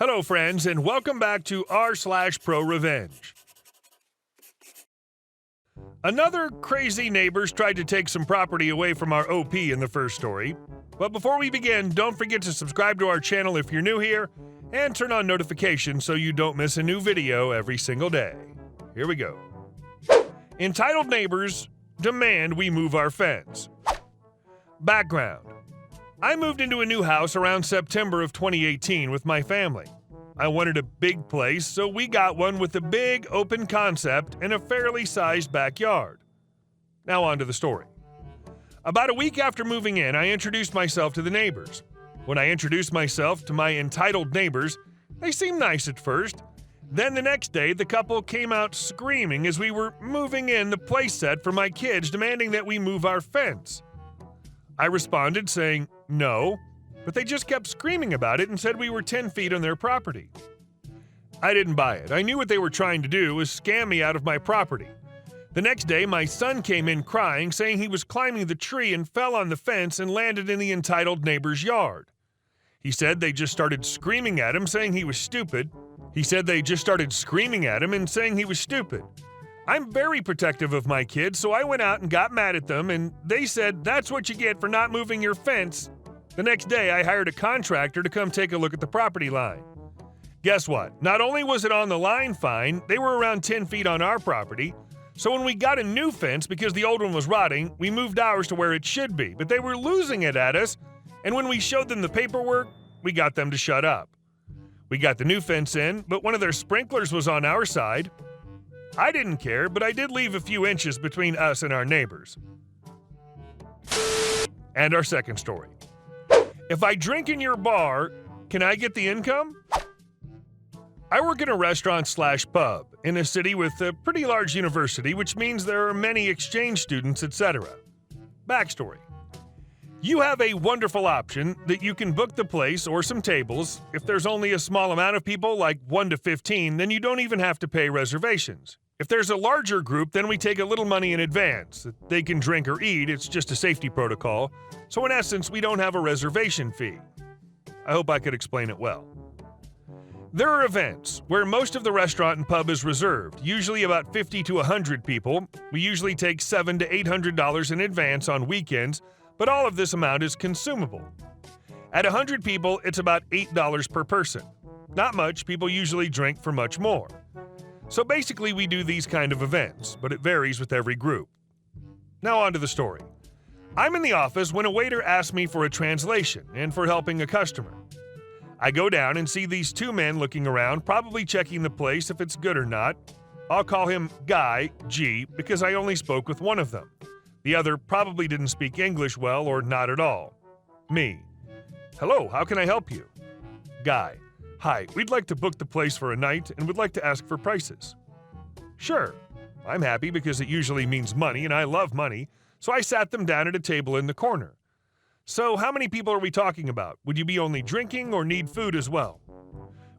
Hello, friends, and welcome back to r/ProRevenge. Another crazy neighbors tried to take some property away from our OP in the first story. But before we begin, don't forget to subscribe to our channel if you're new here, and turn on notifications so you don't miss a new video every single day. Here we go. Entitled neighbors demand we move our fence. Background. I moved into a new house around September of 2018 with my family. I wanted a big place, so we got one with a big open concept and a fairly sized backyard. Now on to the story. About a week after moving in, I introduced myself to the neighbors. When I introduced myself to my entitled neighbors, they seemed nice at first. Then the next day, the couple came out screaming as we were moving in the playset for my kids, demanding that we move our fence. I responded saying no, but they just kept screaming about it and said we were 10 feet on their property. I didn't buy it. I knew what they were trying to do was scam me out of my property. The next day, my son came in crying, saying he was climbing the tree and fell on the fence and landed in the entitled neighbor's yard. He said they just started screaming at him, saying he was stupid. I'm very protective of my kids, so I went out and got mad at them, and they said, "That's what you get for not moving your fence." The next day, I hired a contractor to come take a look at the property line. Guess what? Not only was it on the line fine, they were around 10 feet on our property. So when we got a new fence, because the old one was rotting, we moved ours to where it should be. But they were losing it at us, and when we showed them the paperwork, we got them to shut up. We got the new fence in, but one of their sprinklers was on our side. I didn't care, but I did leave a few inches between us and our neighbors. And our second story. If I drink in your bar, can I get the income? I work in a restaurant/pub in a city with a pretty large university, which means there are many exchange students, etc. Backstory. You have a wonderful option that you can book the place or some tables. If there's only a small amount of people, like 1 to 15, then you don't even have to pay reservations. If there's a larger group, then we take a little money in advance. They can drink or eat, it's just a safety protocol. So in essence, we don't have a reservation fee. I hope I could explain it well. There are events where most of the restaurant and pub is reserved, usually about 50 to 100 people. We usually take $700 to $800 in advance on weekends, but all of this amount is consumable. At 100 people, it's about $8 per person. Not much, people usually drink for much more. So basically we do these kind of events, but it varies with every group. Now on to the story. I'm in the office when a waiter asks me for a translation and for helping a customer. I go down and see these two men looking around, probably checking the place if it's good or not. I'll call him Guy, G, because I only spoke with one of them. The other probably didn't speak English well or not at all. Me. Hello, how can I help you? Guy. Hi, we'd like to book the place for a night and would like to ask for prices. Sure. I'm happy because it usually means money and I love money, so I sat them down at a table in the corner. So how many people are we talking about? Would you be only drinking or need food as well?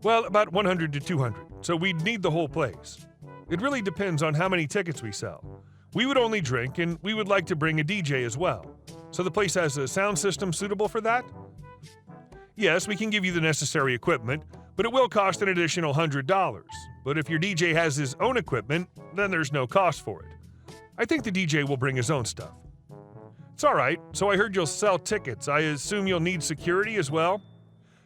Well, about 100 to 200, so we'd need the whole place. It really depends on how many tickets we sell. We would only drink and we would like to bring a DJ as well. So the place has a sound system suitable for that? Yes, we can give you the necessary equipment, but it will cost an additional $100. But if your DJ has his own equipment, then there's no cost for it. I think the DJ will bring his own stuff. It's all right, so I heard you'll sell tickets. I assume you'll need security as well?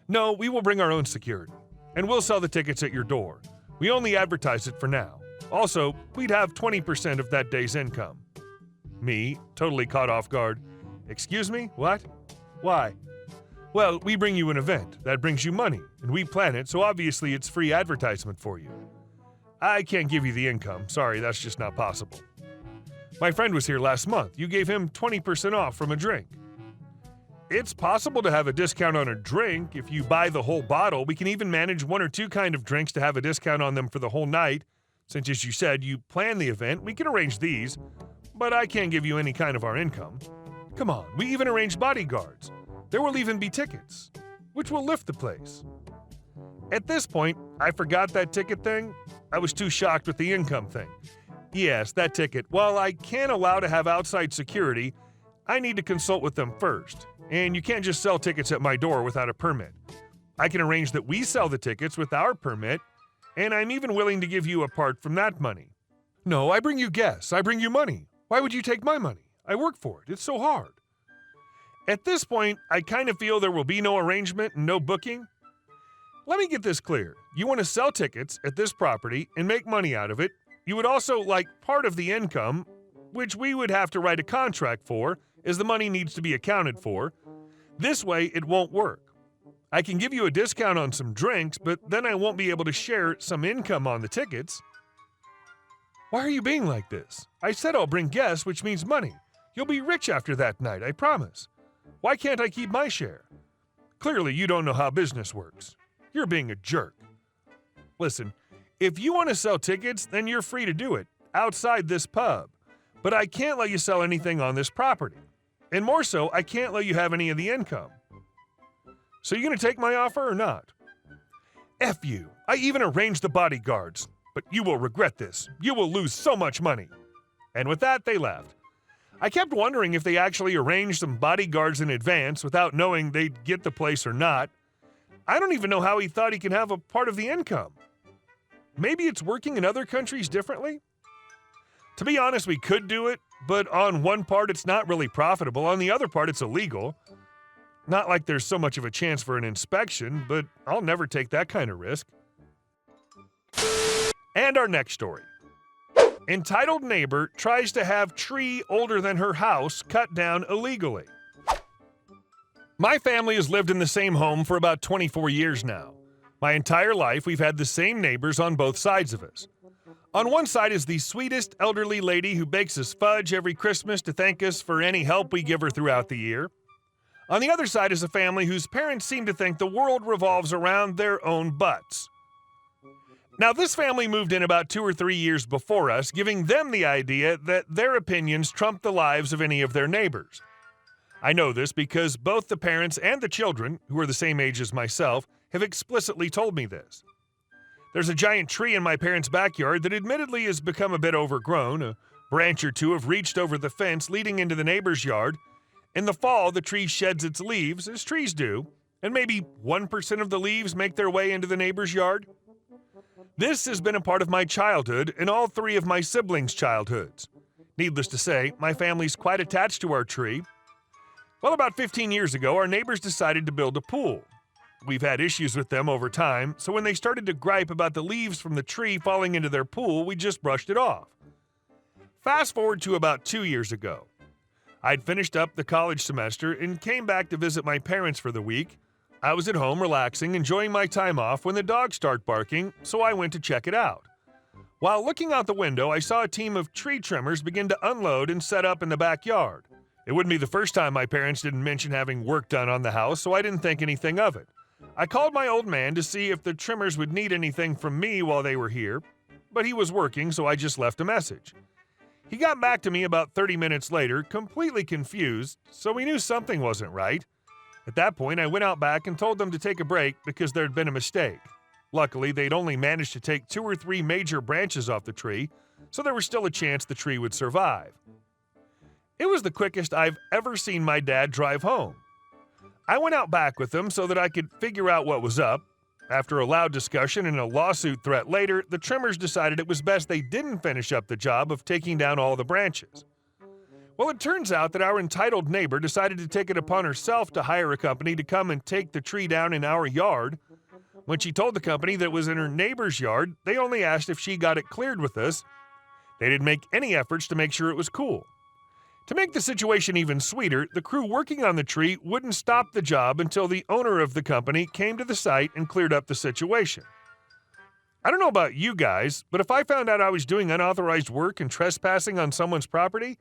No, we will bring our own security, and we'll sell the tickets at your door. We only advertise it for now. Also, we'd have 20% of that day's income. Me, totally caught off guard. Excuse me? What? Why? Well, we bring you an event. That brings you money, and we plan it, so obviously it's free advertisement for you. I can't give you the income. Sorry, that's just not possible. My friend was here last month. You gave him 20% off from a drink. It's possible to have a discount on a drink if you buy the whole bottle. We can even manage 1 or 2 kind of drinks to have a discount on them for the whole night. Since, as you said, you plan the event, we can arrange these, but I can't give you any kind of our income. Come on, we even arrange bodyguards. There will even be tickets, which will lift the place. At this point, I forgot that ticket thing. I was too shocked with the income thing. Yes, that ticket. While I can allow to have outside security, I need to consult with them first. And you can't just sell tickets at my door without a permit. I can arrange that we sell the tickets with our permit, and I'm even willing to give you a part from that money." "No, I bring you guests. I bring you money. Why would you take my money? I work for it. It's so hard." At this point, I kind of feel there will be no arrangement and no booking. Let me get this clear. You want to sell tickets at this property and make money out of it. You would also like part of the income, which we would have to write a contract for, as the money needs to be accounted for. This way, it won't work. I can give you a discount on some drinks, but then I won't be able to share some income on the tickets. Why are you being like this? I said I'll bring guests, which means money. You'll be rich after that night, I promise. Why can't I keep my share? Clearly, you don't know how business works. You're being a jerk. Listen, if you want to sell tickets, then you're free to do it, outside this pub. But I can't let you sell anything on this property. And more so, I can't let you have any of the income. So you gonna take my offer or not? F you. I even arranged the bodyguards. But you will regret this. You will lose so much money. And with that, they left. I kept wondering if they actually arranged some bodyguards in advance without knowing they'd get the place or not. I don't even know how he thought he could have a part of the income. Maybe it's working in other countries differently? To be honest, we could do it, but on one part it's not really profitable, on the other part it's illegal. Not like there's so much of a chance for an inspection, but I'll never take that kind of risk. And our next story. Entitled neighbor tries to have tree older than her house cut down illegally. My family has lived in the same home for about 24 years now. My entire life, we've had the same neighbors on both sides of us. On one side is the sweetest elderly lady who bakes us fudge every Christmas to thank us for any help we give her throughout the year. On the other side is a family whose parents seem to think the world revolves around their own butts. Now, this family moved in about 2 or 3 years before us, giving them the idea that their opinions trump the lives of any of their neighbors. I know this because both the parents and the children, who are the same age as myself, have explicitly told me this. There's a giant tree in my parents' backyard that admittedly has become a bit overgrown. A branch or two have reached over the fence leading into the neighbor's yard. In the fall, the tree sheds its leaves, as trees do, and maybe 1% of the leaves make their way into the neighbor's yard. This has been a part of my childhood and all 3 of my siblings' childhoods. Needless to say, my family's quite attached to our tree. Well, about 15 years ago, our neighbors decided to build a pool. We've had issues with them over time, so when they started to gripe about the leaves from the tree falling into their pool, we just brushed it off. Fast forward to about 2 years ago. I'd finished up the college semester and came back to visit my parents for the week. I was at home relaxing, enjoying my time off when the dogs started barking, so I went to check it out. While looking out the window, I saw a team of tree trimmers begin to unload and set up in the backyard. It wouldn't be the first time my parents didn't mention having work done on the house, so I didn't think anything of it. I called my old man to see if the trimmers would need anything from me while they were here, but he was working, so I just left a message. He got back to me about 30 minutes later, completely confused, so we knew something wasn't right. At that point, I went out back and told them to take a break because there'd been a mistake. Luckily, they'd only managed to take 2 or 3 major branches off the tree, so there was still a chance the tree would survive. It was the quickest I've ever seen my dad drive home. I went out back with them so that I could figure out what was up. After a loud discussion and a lawsuit threat later, the trimmers decided it was best they didn't finish up the job of taking down all the branches. Well, it turns out that our entitled neighbor decided to take it upon herself to hire a company to come and take the tree down in our yard. When she told the company that it was in her neighbor's yard, they only asked if she got it cleared with us. They didn't make any efforts to make sure it was cool. To make the situation even sweeter, the crew working on the tree wouldn't stop the job until the owner of the company came to the site and cleared up the situation. I don't know about you guys, but if I found out I was doing unauthorized work and trespassing on someone's property,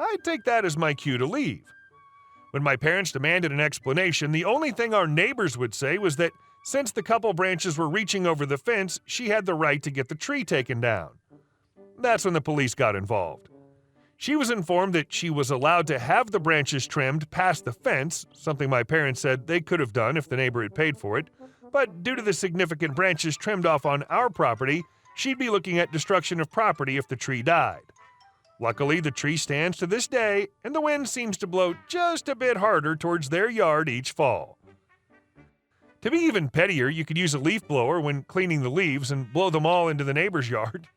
I'd take that as my cue to leave. When my parents demanded an explanation, the only thing our neighbors would say was that since the couple branches were reaching over the fence, she had the right to get the tree taken down. That's when the police got involved. She was informed that she was allowed to have the branches trimmed past the fence, something my parents said they could have done if the neighbor had paid for it, but due to the significant branches trimmed off on our property, she'd be looking at destruction of property if the tree died. Luckily, the tree stands to this day, and the wind seems to blow just a bit harder towards their yard each fall. To be even pettier, you could use a leaf blower when cleaning the leaves and blow them all into the neighbor's yard.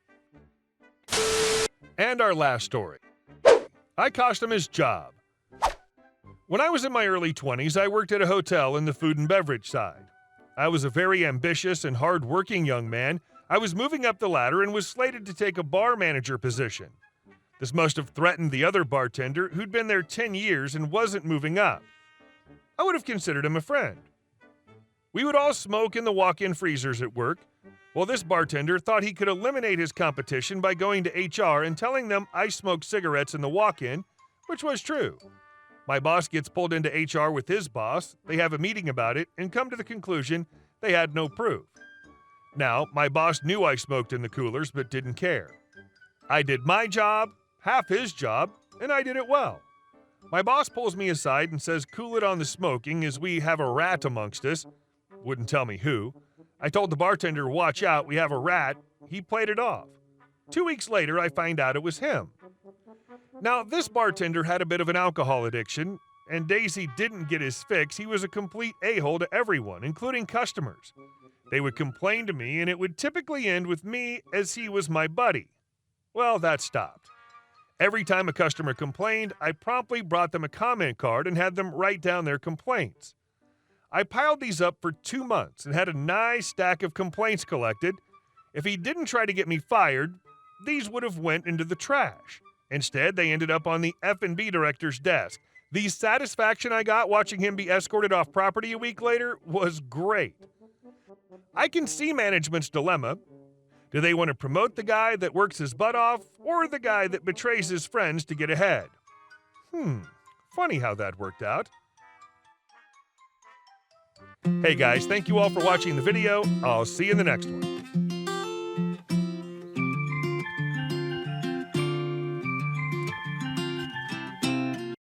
And our last story. I cost him his job. When I was in my early 20s, I worked at a hotel in the food and beverage side. I was a very ambitious and hard-working young man. I was moving up the ladder and was slated to take a bar manager position. This must have threatened the other bartender who'd been there 10 years and wasn't moving up. I would have considered him a friend. We would all smoke in the walk-in freezers at work. Well, this bartender thought he could eliminate his competition by going to HR and telling them I smoked cigarettes in the walk-in, which was true. My boss gets pulled into HR with his boss, they have a meeting about it, and come to the conclusion they had no proof. Now, my boss knew I smoked in the coolers but didn't care. I did my job, half his job, and I did it well. My boss pulls me aside and says cool it on the smoking as we have a rat amongst us. Wouldn't tell me who. I told the bartender, watch out, we have a rat. He played it off. 2 weeks later, I find out it was him. Now, this bartender had a bit of an alcohol addiction, and Daisy didn't get his fix. He was a complete a-hole to everyone, including customers. They would complain to me, and it would typically end with me as he was my buddy. Well, that stopped. Every time a customer complained, I promptly brought them a comment card and had them write down their complaints. I piled these up for 2 months and had a nice stack of complaints collected. If he didn't try to get me fired, these would have went into the trash. Instead, they ended up on the F&B director's desk. The satisfaction I got watching him be escorted off property a week later was great. I can see management's dilemma. Do they want to promote the guy that works his butt off or the guy that betrays his friends to get ahead? Funny how that worked out. Hey guys, thank you all for watching the video. I'll see you in the next one.